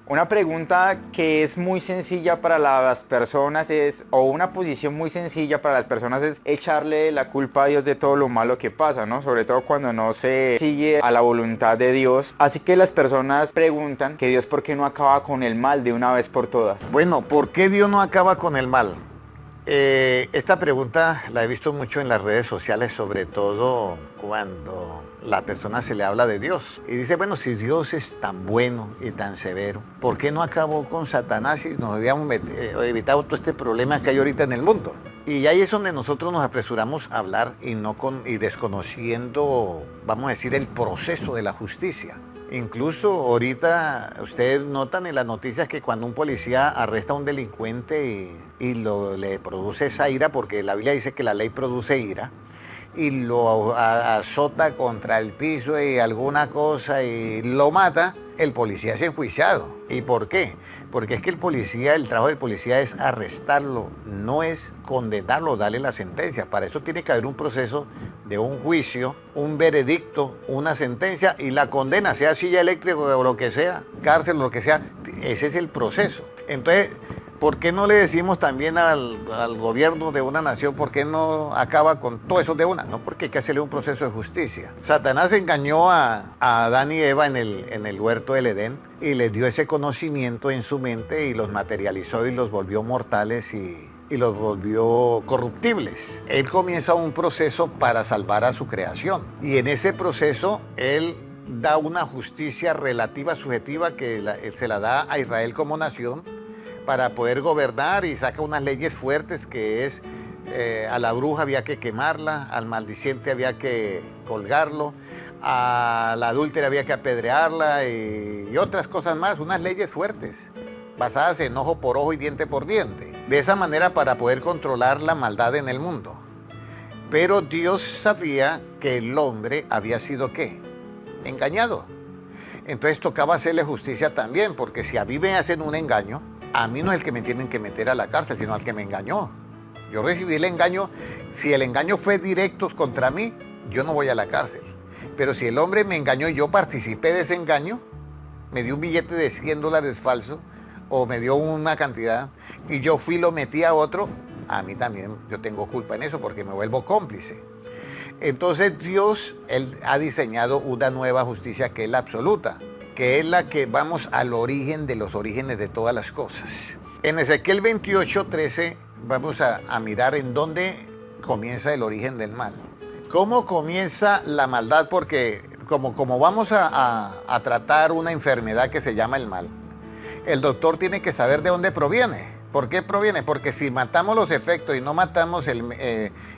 Una pregunta que es muy sencilla para las personas o una posición muy sencilla para las personas es echarle la culpa a Dios de todo lo malo que pasa, ¿no? Sobre todo cuando no se sigue a la voluntad de Dios. Así que las personas preguntan que Dios por qué no acaba con el mal de una vez por todas. Bueno, ¿por qué Dios no acaba con el mal? Esta pregunta la he visto mucho en las redes sociales, sobre todo cuando la persona se le habla de Dios. Y dice, bueno, si Dios es tan bueno y tan severo, ¿por qué no acabó con Satanás y nos habíamos evitado todo este problema que hay ahorita en el mundo? Y ahí es donde nosotros nos apresuramos a hablar y desconociendo, vamos a decir, el proceso de la justicia. Incluso ahorita ustedes notan en las noticias que cuando un policía arresta a un delincuente le produce esa ira, porque la Biblia dice que la ley produce ira, y lo azota contra el piso y alguna cosa y lo mata, el policía es enjuiciado. ¿Y por qué? Porque es que el trabajo del policía es arrestarlo, no es condenarlo, darle la sentencia. Para eso tiene que haber un proceso de un juicio, un veredicto, una sentencia y la condena, sea silla eléctrica o lo que sea, cárcel o lo que sea. Ese es el proceso. Entonces, ¿por qué no le decimos también al gobierno de una nación, por qué no acaba con todo eso de una? No, porque hay que hacerle un proceso de justicia. Satanás engañó a Adán y Eva en el huerto del Edén y les dio ese conocimiento en su mente y los materializó y los volvió mortales y los volvió corruptibles. Él comienza un proceso para salvar a su creación y en ese proceso él da una justicia relativa, subjetiva, que se la da a Israel como nación, para poder gobernar, y saca unas leyes fuertes que es a la bruja había que quemarla, al maldiciente había que colgarlo, a la adúltera había que apedrearla y otras cosas más, unas leyes fuertes basadas en ojo por ojo y diente por diente. De esa manera para poder controlar la maldad en el mundo. Pero Dios sabía que el hombre había sido ¿qué? Engañado. Entonces tocaba hacerle justicia también, porque si a mí me hacen un engaño, a mí no es el que me tienen que meter a la cárcel, sino al que me engañó. Yo recibí el engaño, si el engaño fue directo contra mí, yo no voy a la cárcel. Pero si el hombre me engañó y yo participé de ese engaño, me dio un billete de $100 falso, o me dio una cantidad, y yo fui y lo metí a otro, a mí también yo tengo culpa en eso, porque me vuelvo cómplice. Entonces Dios, Él ha diseñado una nueva justicia que es la absoluta, que es la que vamos al origen de los orígenes de todas las cosas. En Ezequiel 28:13 vamos a mirar en dónde comienza el origen del mal. ¿Cómo comienza la maldad? Porque como vamos a tratar una enfermedad que se llama el mal, el doctor tiene que saber de dónde proviene. ¿Por qué proviene? Porque si matamos los efectos y no matamos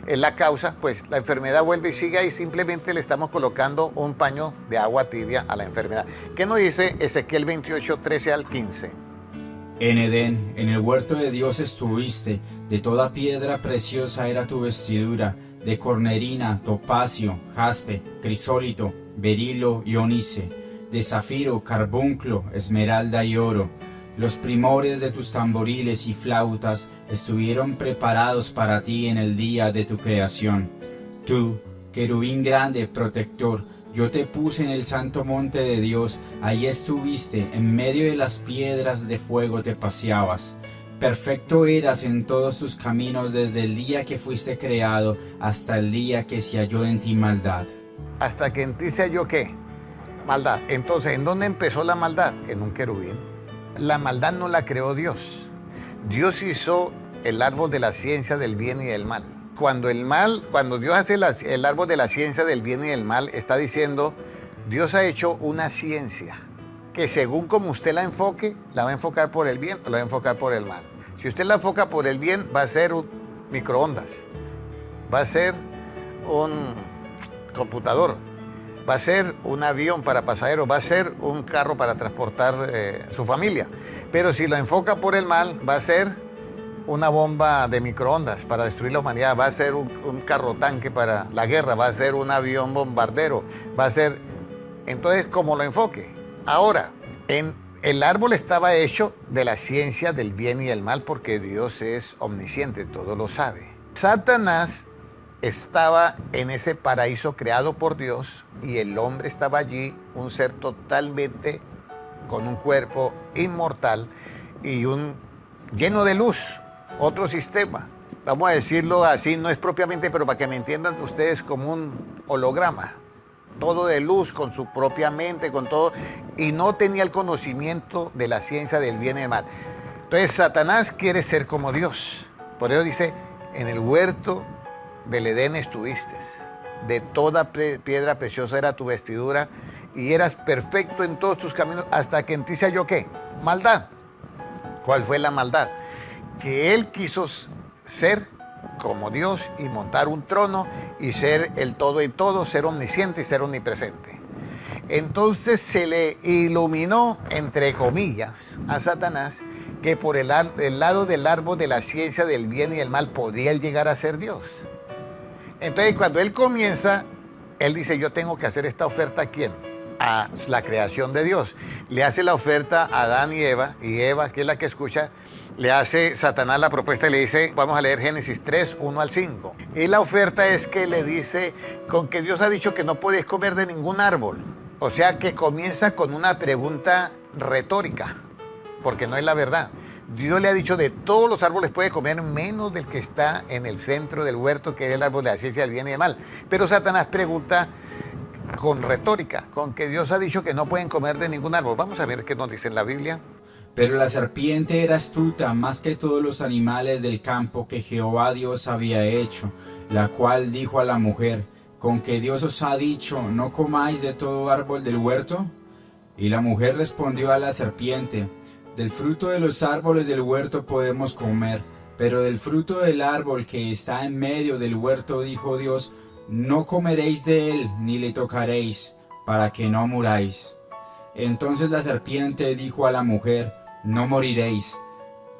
la causa, pues la enfermedad vuelve y sigue y simplemente le estamos colocando un paño de agua tibia a la enfermedad. ¿Qué nos dice Ezequiel 28:13 al 15? En Edén, en el huerto de Dios estuviste, de toda piedra preciosa era tu vestidura, de cornerina, topacio, jaspe, crisólito, berilo y ónice, de zafiro, carbunclo, esmeralda y oro. Los primores de tus tamboriles y flautas estuvieron preparados para ti en el día de tu creación. Tú, querubín grande, protector, yo te puse en el santo monte de Dios, ahí estuviste, en medio de las piedras de fuego te paseabas. Perfecto eras en todos tus caminos desde el día que fuiste creado hasta el día que se halló en ti maldad. Hasta que en ti se halló ¿qué? Maldad. Entonces, ¿en dónde empezó la maldad? En un querubín. La maldad no la creó Dios. Dios hizo el árbol de la ciencia del bien y del mal. Cuando Dios hace el árbol de la ciencia del bien y del mal, está diciendo, Dios ha hecho una ciencia que según como usted la enfoque, la va a enfocar por el bien o la va a enfocar por el mal. Si usted la enfoca por el bien, va a ser un microondas, va a ser un computador, va a ser un avión para pasajeros, va a ser un carro para transportar su familia. Pero si lo enfoca por el mal, va a ser una bomba de microondas para destruir la humanidad, va a ser un carro tanque para la guerra, va a ser un avión bombardero, va a ser... Entonces, como lo enfoque. Ahora, el árbol estaba hecho de la ciencia del bien y del mal porque Dios es omnisciente, todo lo sabe. Satanás estaba en ese paraíso creado por Dios y el hombre estaba allí, un ser totalmente con un cuerpo inmortal y lleno de luz, otro sistema. Vamos a decirlo así, no es propiamente, pero para que me entiendan ustedes, como un holograma. Todo de luz, con su propia mente, con todo, y no tenía el conocimiento de la ciencia del bien y del mal. Entonces Satanás quiere ser como Dios. Por eso dice, en el huerto del Edén estuviste, de toda piedra preciosa era tu vestidura, y eras perfecto en todos tus caminos, hasta que en ti se halló, ¿qué? Maldad. ¿Cuál fue la maldad? Que él quiso ser como Dios y montar un trono y ser el todo en todo, ser omnisciente y ser omnipresente. Entonces se le iluminó, entre comillas, a Satanás, que por el lado del árbol de la ciencia del bien y del mal podía él llegar a ser Dios. Entonces cuando él comienza, él dice, yo tengo que hacer esta oferta, ¿a quién? A la creación de Dios. Le hace la oferta a Adán y Eva, que es la que escucha, le hace Satanás la propuesta y le dice, vamos a leer Génesis 3, 1 al 5. Y la oferta es que le dice, con que Dios ha dicho que no podéis comer de ningún árbol. O sea que comienza con una pregunta retórica, porque no es la verdad. Dios le ha dicho, de todos los árboles puede comer menos del que está en el centro del huerto, que es el árbol de la ciencia del bien y del mal. Pero Satanás pregunta con retórica, con que Dios ha dicho que no pueden comer de ningún árbol. Vamos a ver qué nos dice en la Biblia. Pero la serpiente era astuta más que todos los animales del campo que Jehová Dios había hecho, la cual dijo a la mujer, ¿con que Dios os ha dicho, no comáis de todo árbol del huerto? Y la mujer respondió a la serpiente, del fruto de los árboles del huerto podemos comer, pero del fruto del árbol que está en medio del huerto, dijo Dios, no comeréis de él, ni le tocaréis, para que no muráis. Entonces la serpiente dijo a la mujer, no moriréis,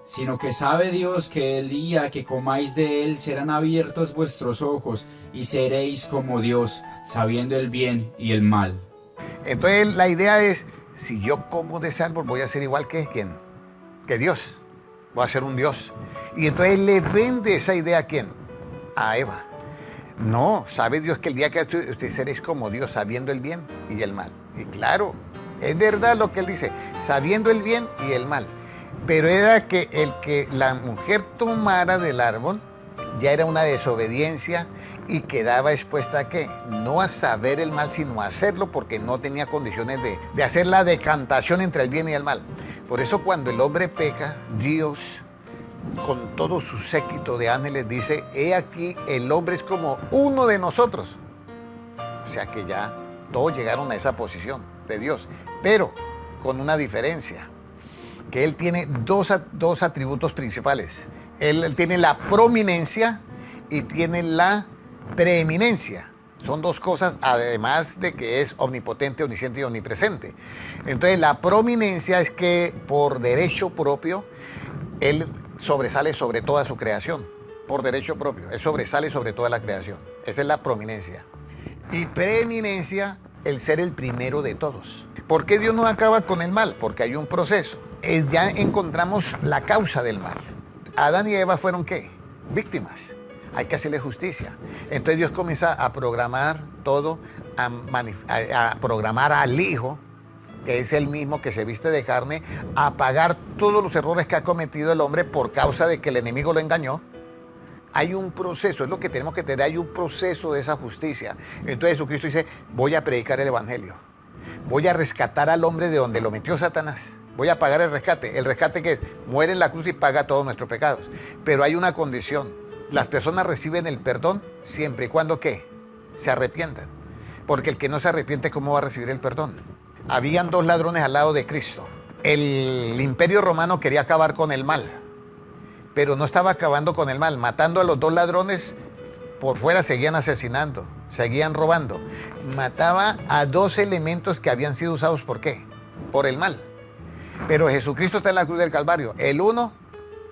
sino que sabe Dios que el día que comáis de él serán abiertos vuestros ojos y seréis como Dios, sabiendo el bien y el mal. Entonces la idea es, si yo como de ese árbol voy a ser igual que ¿quién? Que Dios, voy a ser un Dios. Y entonces le vende esa idea ¿a quién? A Eva. No, sabe Dios que el día que usted seréis como Dios, sabiendo el bien y el mal. Y claro, es verdad lo que él dice, sabiendo el bien y el mal. Pero era que el que la mujer tomara del árbol ya era una desobediencia y quedaba expuesta a ¿qué? No a saber el mal, sino a hacerlo, porque no tenía condiciones de hacer la decantación entre el bien y el mal. Por eso cuando el hombre peca, Dios, con todo su séquito de ángeles, dice, he aquí, el hombre es como uno de nosotros. O sea que ya todos llegaron a esa posición de Dios, pero con una diferencia, que él tiene dos atributos principales. Él tiene la prominencia y tiene la preeminencia. Son dos cosas, además de que es omnipotente, omnisciente y omnipresente. Entonces la prominencia es que por derecho propio, él sobresale sobre toda su creación. Por derecho propio, él sobresale sobre toda la creación. Esa es la prominencia. Y preeminencia, el ser el primero de todos. ¿Por qué Dios no acaba con el mal? Porque hay un proceso. Ya encontramos la causa del mal. Adán y Eva fueron ¿qué? Víctimas. Hay que hacerle justicia. Entonces Dios comienza a programar todo, a programar al Hijo, que es el mismo que se viste de carne, a pagar todos los errores que ha cometido el hombre por causa de que el enemigo lo engañó. Hay un proceso, es lo que tenemos que tener, hay un proceso de esa justicia. Entonces Jesucristo dice, voy a predicar el Evangelio. Voy a rescatar al hombre de donde lo metió Satanás. Voy a pagar el rescate. ¿El rescate qué es? Muere en la cruz y paga todos nuestros pecados. Pero hay una condición. Las personas reciben el perdón siempre y cuando ¿qué? Se arrepientan. Porque el que no se arrepiente, ¿cómo va a recibir el perdón? Habían dos ladrones al lado de Cristo. El Imperio Romano quería acabar con el mal, pero no estaba acabando con el mal. Matando a los dos ladrones, por fuera seguían asesinando, seguían robando. Mataba a dos elementos que habían sido usados, ¿por qué? Por el mal. Pero Jesucristo está en la cruz del Calvario. El uno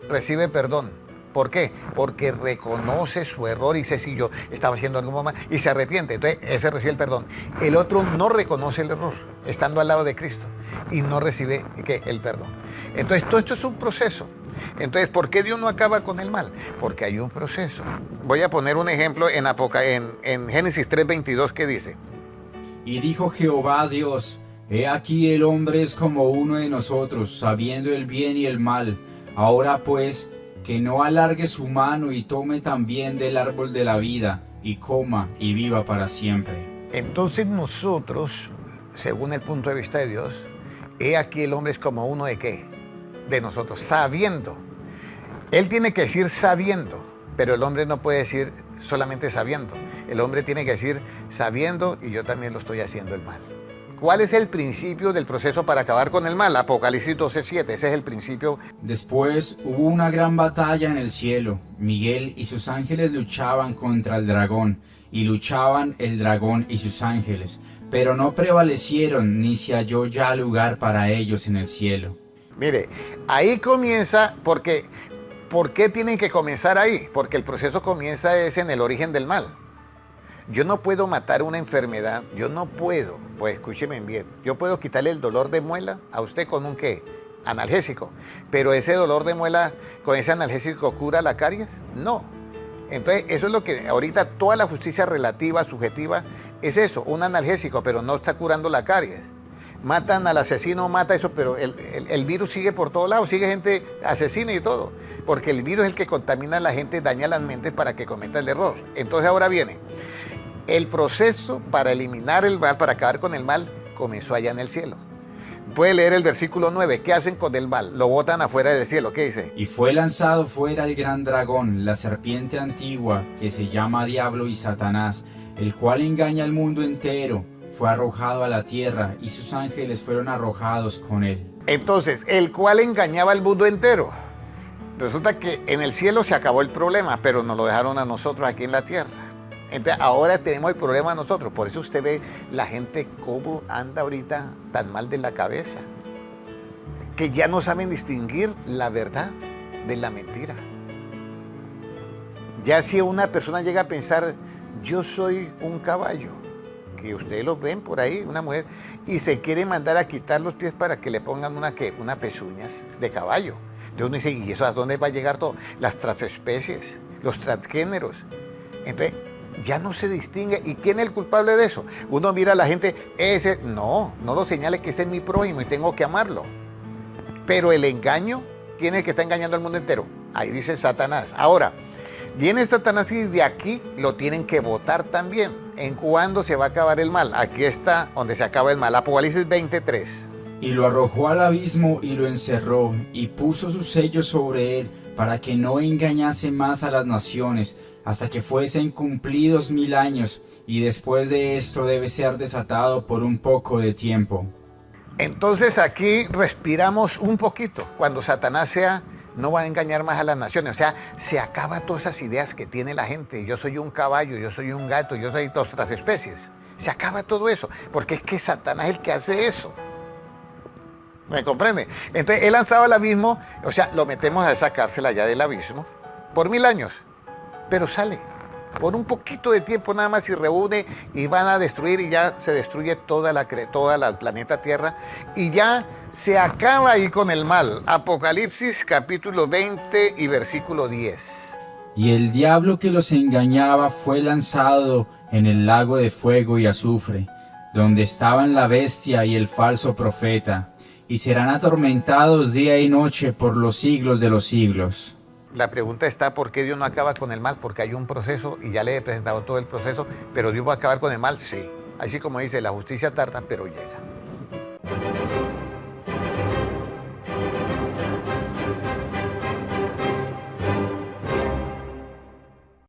recibe perdón. ¿Por qué? Porque reconoce su error y dice, si yo estaba haciendo algo mal, y se arrepiente. Entonces, ese recibe el perdón. El otro no reconoce el error, estando al lado de Cristo, y no recibe ¿qué? El perdón. Entonces, todo esto es un proceso. Entonces, ¿por qué Dios no acaba con el mal? Porque hay un proceso. Voy a poner un ejemplo en Génesis 3:22 que dice. Y dijo Jehová Dios, He aquí el hombre es como uno de nosotros, sabiendo el bien y el mal. Ahora pues, que no alargue su mano y tome también del árbol de la vida, y coma y viva para siempre. Entonces nosotros, según el punto de vista de Dios, he aquí el hombre es como uno de qué? De nosotros, sabiendo. Él tiene que decir sabiendo, pero el hombre no puede decir solamente sabiendo. El hombre tiene que decir sabiendo y yo también lo estoy haciendo el mal. ¿Cuál es el principio del proceso para acabar con el mal? Apocalipsis 12:7, ese es el principio. Después hubo una gran batalla en el cielo. Miguel y sus ángeles luchaban contra el dragón, y luchaban el dragón y sus ángeles, pero no prevalecieron ni se halló ya lugar para ellos en el cielo. Mire, ahí comienza, ¿por qué tienen que comenzar ahí? Porque el proceso comienza es en el origen del mal. Yo no puedo matar una enfermedad, yo no puedo, pues escúcheme bien, yo puedo quitarle el dolor de muela a usted con un ¿qué? Analgésico, pero ese dolor de muela con ese analgésico cura la caries, no. Entonces eso es lo que ahorita toda la justicia relativa, subjetiva, es eso, un analgésico, pero no está curando la caries. Matan al asesino, mata eso, pero el virus sigue por todos lados, sigue gente asesina y todo, porque el virus es el que contamina a la gente, daña las mentes para que cometa el error. Entonces ahora viene, el proceso para eliminar el mal, para acabar con el mal, comenzó allá en el cielo. Puede leer el versículo 9, ¿qué hacen con el mal? Lo botan afuera del cielo, ¿qué dice? Y fue lanzado fuera el gran dragón, la serpiente antigua, que se llama Diablo y Satanás, el cual engaña al mundo entero. Fue arrojado a la tierra, y sus ángeles fueron arrojados con él. Entonces, el cual engañaba al mundo entero. Resulta que en el cielo se acabó el problema, pero nos lo dejaron a nosotros aquí en la tierra. Entonces, ahora tenemos el problema nosotros. Por eso usted ve la gente cómo anda ahorita tan mal de la cabeza. Que ya no saben distinguir la verdad de la mentira. Ya si una persona llega a pensar, yo soy un caballo, que ustedes lo ven por ahí, una mujer, y se quiere mandar a quitar los pies para que le pongan unas pezuñas de caballo. Entonces uno dice, ¿y eso a dónde va a llegar todo? Las transespecies, los transgéneros. Entonces, ya no se distingue. ¿Y quién es el culpable de eso? Uno mira a la gente, no lo señale que ese es mi prójimo y tengo que amarlo. Pero el engaño, ¿quién es el que está engañando al mundo entero? Ahí dice Satanás. Ahora, viene Satanás y de aquí lo tienen que votar también. ¿En cuándo se va a acabar el mal? Aquí está donde se acaba el mal. Apocalipsis 20:3. Y lo arrojó al abismo y lo encerró, y puso su sello sobre él, para que no engañase más a las naciones, hasta que fuesen cumplidos 1000 años, y después de esto debe ser desatado por un poco de tiempo. Entonces aquí respiramos un poquito. Cuando Satanás no va a engañar más a las naciones. O sea, se acaba todas esas ideas que tiene la gente. Yo soy un caballo, yo soy un gato, yo soy todas otras especies. Se acaba todo eso, porque es que Satanás es el que hace eso. ¿Me comprende? Entonces él lanzado al abismo, o sea, lo metemos a esa cárcel allá del abismo por 1000 años. Pero sale por un poquito de tiempo nada más y reúne y van a destruir y ya se destruye toda la planeta Tierra y ya se acaba ahí con el mal. Apocalipsis capítulo 20 y versículo 10. Y el diablo que los engañaba fue lanzado en el lago de fuego y azufre, donde estaban la bestia y el falso profeta, y serán atormentados día y noche por los siglos de los siglos. La pregunta está, ¿por qué Dios no acaba con el mal? Porque hay un proceso, y ya le he presentado todo el proceso, pero Dios va a acabar con el mal, sí. Así como dice, la justicia tarda, pero llega.